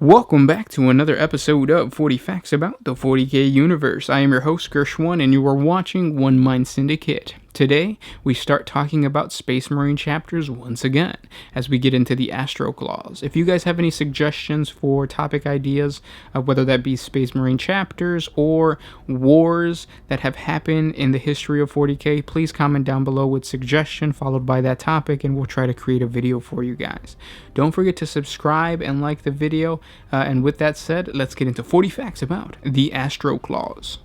Welcome back to another episode of 40 Facts About the 40K Universe. I am your host, Gershwan, and you are watching One Mind Syndicate. Today, we start talking about Space Marine chapters once again, as we get into the Astroclaws. If you guys have any suggestions for topic ideas, whether that be Space Marine chapters or wars that have happened in the history of 40K, please comment down below with suggestion followed by that topic, and we'll try to create a video for you guys. Don't forget to subscribe and like the video, and with that said, let's get into 40 facts about the Astroclaws.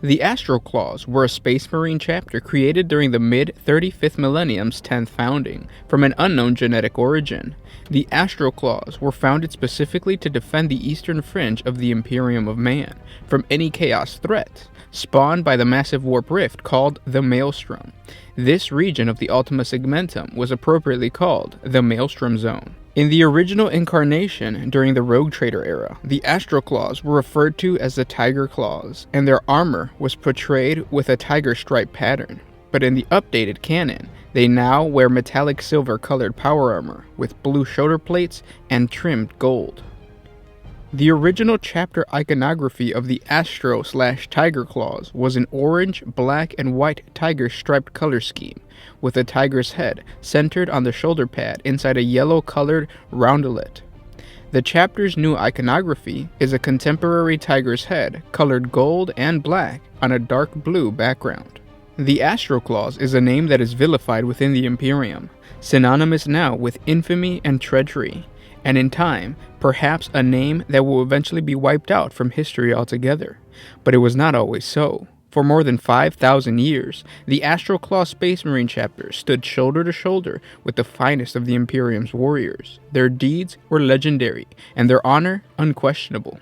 The Astroclaws were a Space Marine chapter created during the mid-35th millennium's 10th founding, from an unknown genetic origin. The Astroclaws were founded specifically to defend the eastern fringe of the Imperium of Man from any chaos threat, spawned by the massive warp rift called the Maelstrom. This region of the Ultima Segmentum was appropriately called the Maelstrom Zone. In the original incarnation during the Rogue Trader era, the Astroclaws were referred to as the Tiger Claws, and their armor was portrayed with a tiger stripe pattern. But in the updated canon, they now wear metallic silver colored power armor with blue shoulder plates and trimmed gold. The original chapter iconography of the Astro/Tiger Claws was an orange, black, and white tiger striped color scheme, with a tiger's head centered on the shoulder pad inside a yellow-colored roundelet. The chapter's new iconography is a contemporary tiger's head colored gold and black on a dark blue background. The Astroclaws is a name that is vilified within the Imperium, synonymous now with infamy and treachery, and in time, perhaps a name that will eventually be wiped out from history altogether. But it was not always so. For more than 5,000 years, the Astroclaw Space Marine chapter stood shoulder to shoulder with the finest of the Imperium's warriors. Their deeds were legendary, and their honor unquestionable.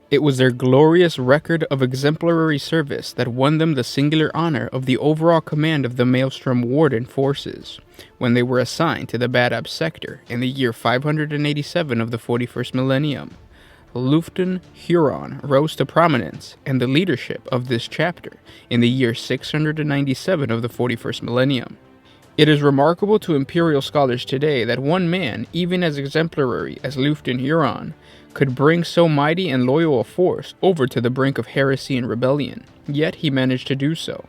It was their glorious record of exemplary service that won them the singular honor of the overall command of the Maelstrom Warden forces, when they were assigned to the Badab sector in the year 587 of the 41st millennium. Lufgt Huron rose to prominence and the leadership of this chapter in the year 697 of the 41st millennium. It is remarkable to Imperial scholars today that one man, even as exemplary as Lufgt Huron, could bring so mighty and loyal a force over to the brink of heresy and rebellion, yet he managed to do so.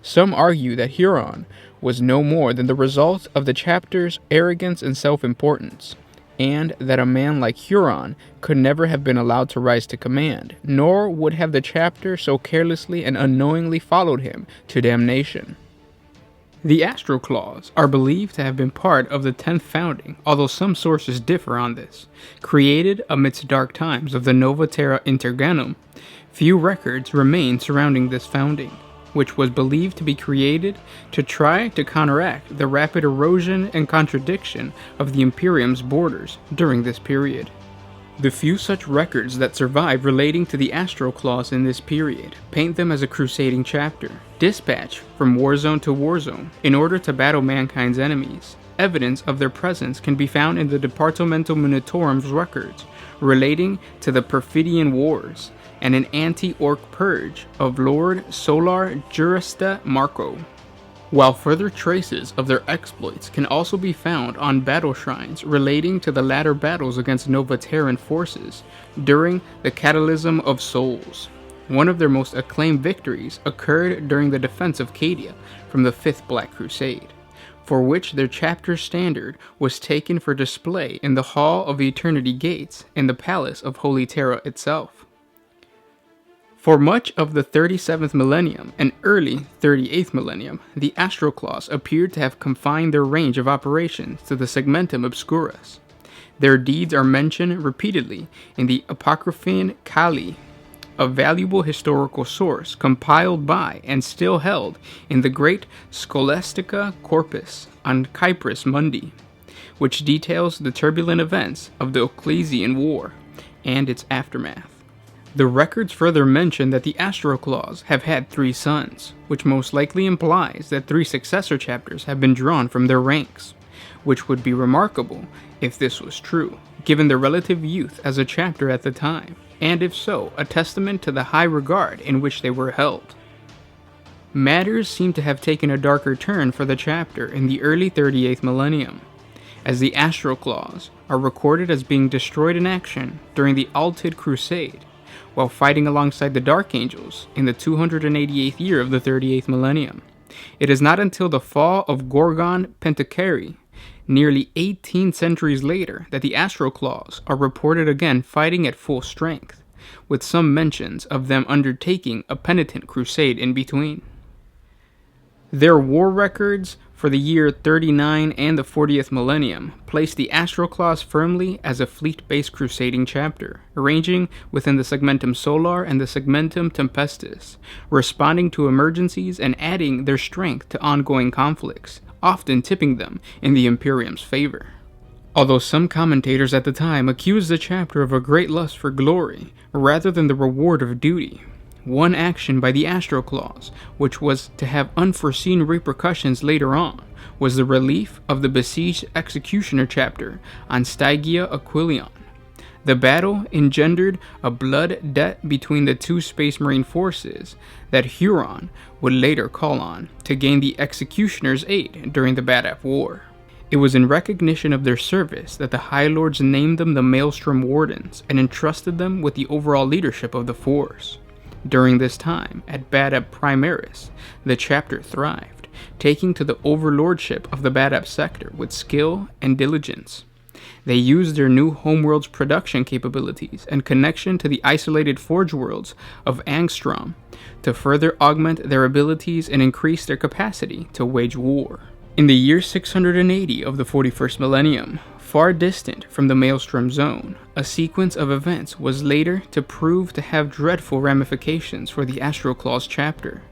Some argue that Huron was no more than the result of the chapter's arrogance and self-importance, and that a man like Huron could never have been allowed to rise to command, nor would have the chapter so carelessly and unknowingly followed him to damnation. The Astroclaws are believed to have been part of the 10th founding, although some sources differ on this. Created amidst dark times of the Nova Terra Interganum, few records remain surrounding this founding, which was believed to be created to try to counteract the rapid erosion and contradiction of the Imperium's borders during this period. The few such records that survive relating to the Astroclaws in this period paint them as a crusading chapter, dispatched from warzone to warzone in order to battle mankind's enemies. Evidence of their presence can be found in the Departamental Monitorum's records relating to the Perfidian Wars and an anti-orc purge of Lord Solar Jurista Marco, while further traces of their exploits can also be found on battle shrines relating to the latter battles against Nova Terran forces during the Catalysm of Souls. One of their most acclaimed victories occurred during the defense of Cadia from the 5th Black Crusade, for which their chapter standard was taken for display in the Hall of the Eternity Gates in the Palace of Holy Terra itself. For much of the 37th millennium and early 38th millennium, the Astroclaws appeared to have confined their range of operations to the Segmentum Obscurus. Their deeds are mentioned repeatedly in the Apocryphene Kali, a valuable historical source compiled by and still held in the great Scholastica Corpus on Cyprus Mundi, which details the turbulent events of the Ecclesian War and its aftermath. The records further mention that the Astroclaws have had 3 sons, which most likely implies that 3 successor chapters have been drawn from their ranks, which would be remarkable if this was true, given their relative youth as a chapter at the time, and if so, a testament to the high regard in which they were held. Matters seem to have taken a darker turn for the chapter in the early 38th millennium, as the Astroclaws are recorded as being destroyed in action during the Altid Crusade, while fighting alongside the Dark Angels in the 288th year of the 38th millennium. It is not until the fall of Gorgon Pentakeri, nearly 18 centuries later, that the Astroclaws are reported again fighting at full strength, with some mentions of them undertaking a penitent crusade in between. Their war records for the year 39 and the 40th millennium placed the Astroclaws firmly as a fleet-based crusading chapter, ranging within the Segmentum Solar and the Segmentum Tempestus, responding to emergencies and adding their strength to ongoing conflicts, often tipping them in the Imperium's favor. Although some commentators at the time accused the chapter of a great lust for glory rather than the reward of duty, one action by the Astroclaws, which was to have unforeseen repercussions later on, was the relief of the besieged Executioner chapter on Stygia Aquilion. The battle engendered a blood debt between the two Space Marine forces that Huron would later call on to gain the Executioner's aid during the Badab War. It was in recognition of their service that the High Lords named them the Maelstrom Wardens and entrusted them with the overall leadership of the force. During this time, at Badab Primaris, the chapter thrived, taking to the overlordship of the Badab sector with skill and diligence. They used their new homeworld's production capabilities and connection to the isolated forge worlds of Angstrom to further augment their abilities and increase their capacity to wage war. In the year 680 of the 41st millennium, far distant from the Maelstrom Zone, a sequence of events was later to prove to have dreadful ramifications for the Astroclaws chapter.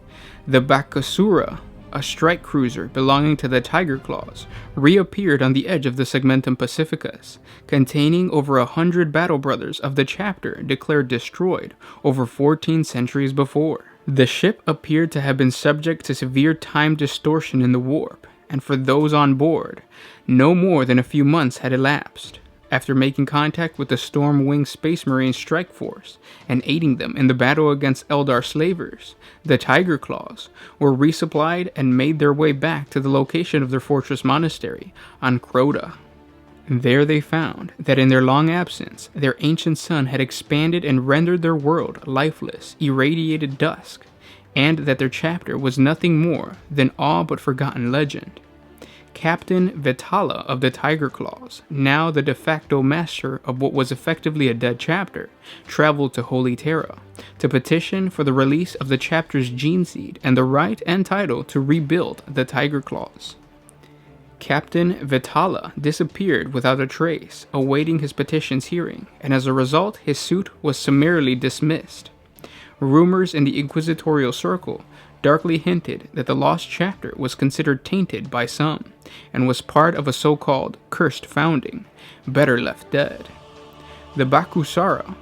The Bakasura, a strike cruiser belonging to the Tigerclaws, reappeared on the edge of the Segmentum Pacificus, containing over 100 battle brothers of the chapter declared destroyed over 14 centuries before. The ship appeared to have been subject to severe time distortion in the warp, and for those on board, no more than a few months had elapsed. After making contact with the Stormwing Space Marine strike force and aiding them in the battle against Eldar slavers, the Tigerclaws were resupplied and made their way back to the location of their fortress monastery on Crota. There they found that in their long absence, their ancient sun had expanded and rendered their world lifeless, irradiated dusk, and that their chapter was nothing more than all but forgotten legend. Captain Vitala of the Tigerclaws, now the de facto master of what was effectively a dead chapter, traveled to Holy Terra to petition for the release of the chapter's gene seed and the right and title to rebuild the Tigerclaws. Captain Vitala disappeared without a trace, awaiting his petition's hearing, and as a result, his suit was summarily dismissed. Rumors in the inquisitorial circle darkly hinted that the lost chapter was considered tainted by some, and was part of a so-called cursed founding, better left dead. The Bakusara,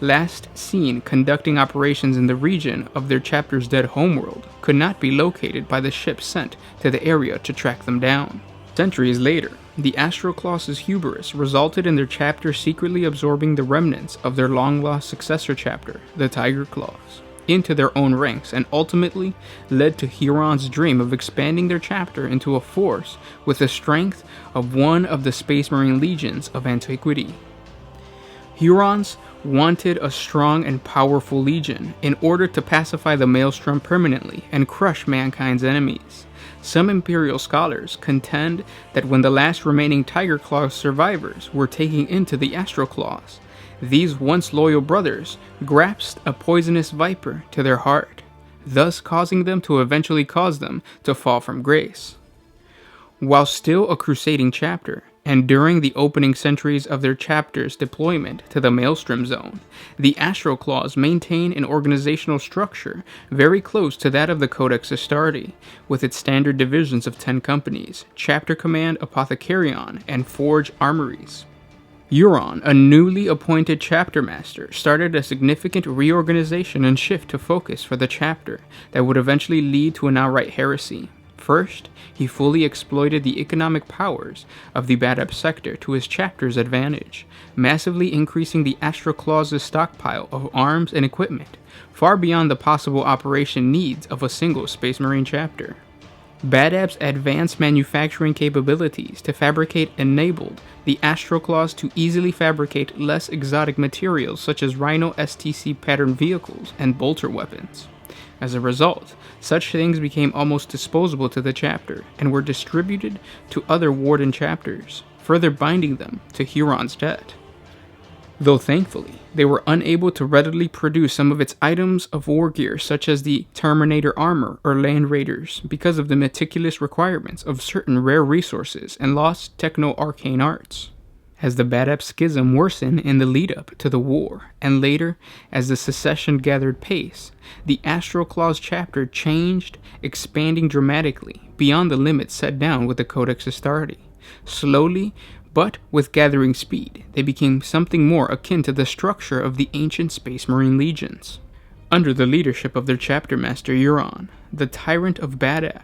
last seen conducting operations in the region of their chapter's dead homeworld, could not be located by the ship sent to the area to track them down. Centuries later, the Astroclaws' hubris resulted in their chapter secretly absorbing the remnants of their long-lost successor chapter, the Tigerclaws, into their own ranks, and ultimately led to Huron's dream of expanding their chapter into a force with the strength of one of the Space Marine legions of antiquity. Hurons wanted a strong and powerful legion in order to pacify the Maelstrom permanently and crush mankind's enemies. Some Imperial scholars contend that when the last remaining Tigerclaw survivors were taken into the Astroclaws, these once loyal brothers grasped a poisonous viper to their heart, thus causing them to eventually cause them to fall from grace. While still a crusading chapter, and during the opening centuries of their chapter's deployment to the Maelstrom Zone, the Astroclaws maintain an organizational structure very close to that of the Codex Astartes, with its standard divisions of 10 companies, chapter command apothecarion, and forge armories. Huron, a newly appointed chapter master, started a significant reorganization and shift to focus for the chapter that would eventually lead to an outright heresy. First, he fully exploited the economic powers of the Badab sector to his chapter's advantage, massively increasing the Astroclaws' stockpile of arms and equipment, far beyond the possible operation needs of a single Space Marine chapter. Badab's advanced manufacturing capabilities to fabricate enabled the Astroclaws to easily fabricate less exotic materials such as Rhino STC pattern vehicles and bolter weapons. As a result, such things became almost disposable to the chapter and were distributed to other Warden chapters, further binding them to Huron's debt. Though thankfully, they were unable to readily produce some of its items of war gear such as the Terminator armor or Land Raiders because of the meticulous requirements of certain rare resources and lost techno-arcane arts. As the Badab schism worsened in the lead-up to the war, and later, as the secession gathered pace, the Astroclaws chapter changed, expanding dramatically beyond the limits set down with the Codex Astartes. Slowly, but with gathering speed, they became something more akin to the structure of the ancient Space Marine legions. Under the leadership of their chapter master Huron, the Tyrant of Badab,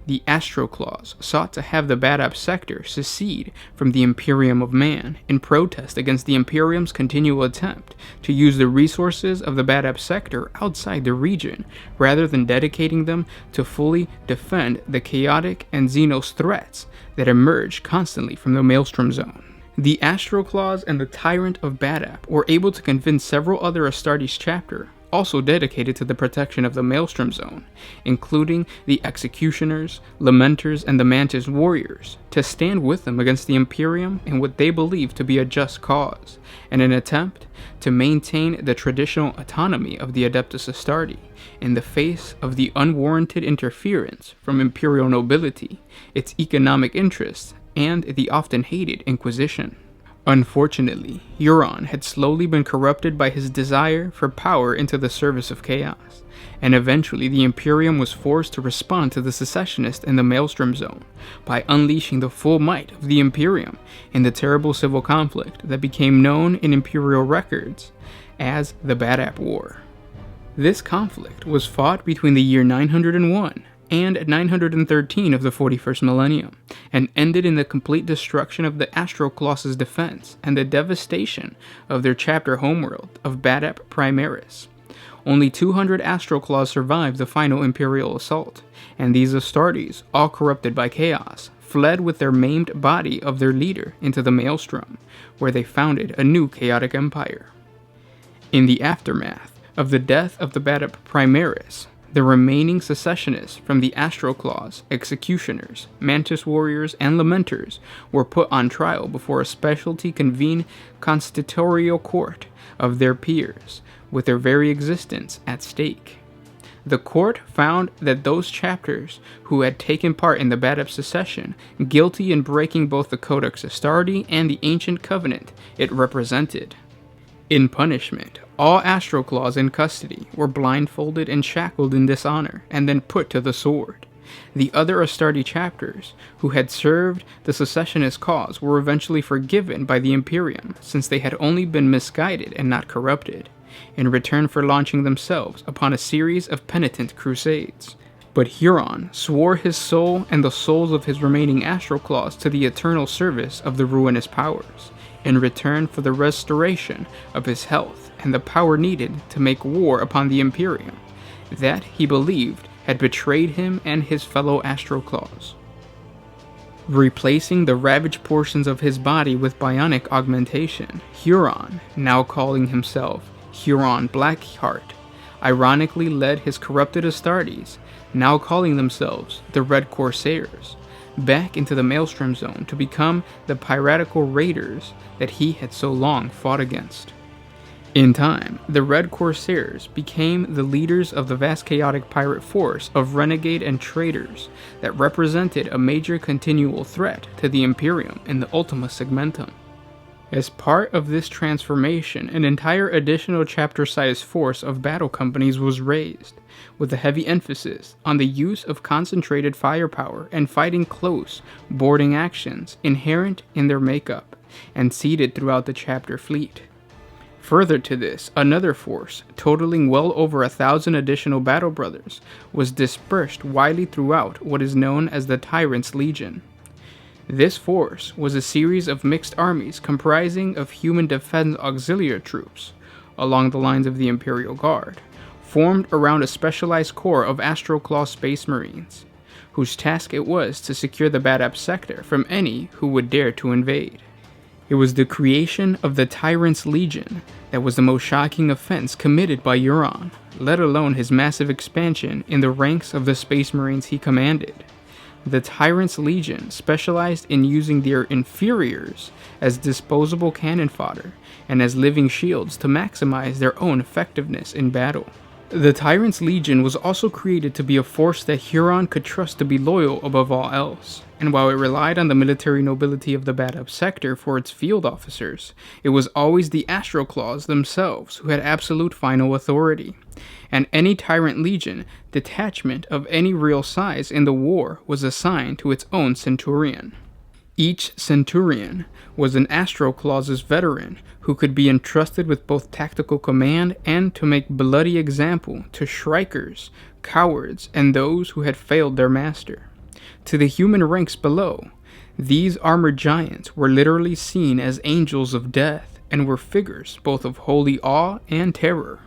the Astroclaws sought to have the Badab sector secede from the Imperium of Man in protest against the Imperium's continual attempt to use the resources of the Badab sector outside the region, rather than dedicating them to fully defend the chaotic and Xenos threats that emerged constantly from the Maelstrom Zone. The Astroclaws and the Tyrant of Badab were able to convince several other Astartes chapter, also dedicated to the protection of the Maelstrom Zone, including the Executioners, Lamenters, and the Mantis Warriors, to stand with them against the Imperium in what they believed to be a just cause, in an attempt to maintain the traditional autonomy of the Adeptus Astartes in the face of the unwarranted interference from Imperial nobility, its economic interests, and the often hated Inquisition. Unfortunately, Huron had slowly been corrupted by his desire for power into the service of chaos, and eventually the Imperium was forced to respond to the secessionists in the Maelstrom Zone by unleashing the full might of the Imperium in the terrible civil conflict that became known in Imperial records as the Badab War. This conflict was fought between the year 901 and 913 of the 41st millennium, and ended in the complete destruction of the Astroclaws' defense and the devastation of their chapter homeworld of Badab Primaris. Only 200 Astroclaws survived the final Imperial assault, and these Astartes, all corrupted by chaos, fled with their maimed body of their leader into the Maelstrom, where they founded a new chaotic empire. In the aftermath of the death of the Badab Primaris, the remaining secessionists from the Astroclaws, Executioners, Mantis Warriors, and Lamenters were put on trial before a specialty convened constitutorial court of their peers, with their very existence at stake. The court found that those chapters who had taken part in the Badab secession guilty in breaking both the Codex Astartes and the ancient covenant it represented. In punishment, all Astroclaws in custody were blindfolded and shackled in dishonor, and then put to the sword. The other Astartes chapters, who had served the secessionist cause, were eventually forgiven by the Imperium, since they had only been misguided and not corrupted, in return for launching themselves upon a series of penitent crusades. But Huron swore his soul and the souls of his remaining Astroclaws to the eternal service of the ruinous powers, in return for the restoration of his health and the power needed to make war upon the Imperium that he believed had betrayed him and his fellow Astroclaws. Replacing the ravaged portions of his body with bionic augmentation, Huron, now calling himself Huron Blackheart, ironically led his corrupted Astartes, now calling themselves the Red Corsairs, back into the Maelstrom Zone to become the piratical raiders that he had so long fought against. In time, the Red Corsairs became the leaders of the vast chaotic pirate force of renegade and traitors that represented a major continual threat to the Imperium in the Ultima Segmentum. As part of this transformation, an entire additional chapter-sized force of battle companies was raised, with a heavy emphasis on the use of concentrated firepower and fighting close, boarding actions inherent in their makeup, and seeded throughout the chapter fleet. Further to this, another force, totaling well over 1,000 additional battle brothers, was dispersed widely throughout what is known as the Tyrant's Legion. This force was a series of mixed armies comprising of human defense auxiliary troops, along the lines of the Imperial Guard, formed around a specialized corps of Astroclaw Space Marines, whose task it was to secure the Badab sector from any who would dare to invade. It was the creation of the Tyrant's Legion that was the most shocking offense committed by Huron, let alone his massive expansion in the ranks of the Space Marines he commanded. The Tyrant's Legion specialized in using their inferiors as disposable cannon fodder and as living shields to maximize their own effectiveness in battle. The Tyrant's Legion was also created to be a force that Huron could trust to be loyal above all else, and while it relied on the military nobility of the Badab sector for its field officers, it was always the Astroclaws themselves who had absolute final authority. And any Tyrant Legion detachment of any real size in the war was assigned to its own centurion. Each centurion was an Astroclaws' veteran who could be entrusted with both tactical command and to make bloody example to shrikers, cowards, and those who had failed their master. To the human ranks below, these armored giants were literally seen as angels of death and were figures both of holy awe and terror.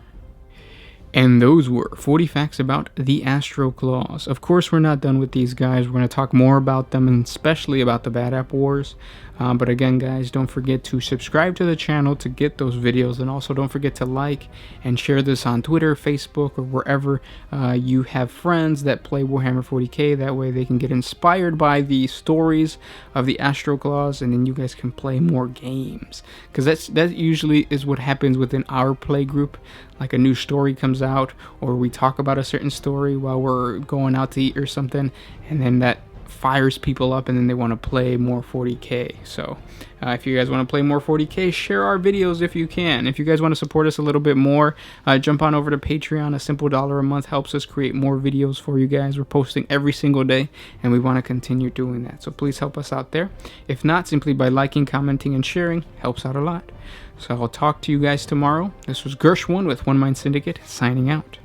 And those were 40 facts about the Astroclaws. Of course, we're not done with these guys. We're going to talk more about them, and especially about the Badab Wars. But again, guys, don't forget to subscribe to the channel to get those videos. And also don't forget to like and share this on Twitter, Facebook, or wherever you have friends that play Warhammer 40K. That way they can get inspired by the stories of the Astroclaws, and then you guys can play more games. Because that usually is what happens within our play group. Like a new story comes out, or we talk about a certain story while we're going out to eat or something, and then that fires people up, and then they want to play more 40K. So if you guys want to play more 40K, share our videos if you can. If you guys want to support us a little bit more, jump on over to Patreon. A simple $1 a month helps us create more videos for you guys. We're posting every single day, and we want to continue doing that. So please help us out there. If not, simply by liking, commenting, and sharing helps out a lot. So I'll talk to you guys tomorrow. This was Gershwin with One Mind Syndicate, signing out.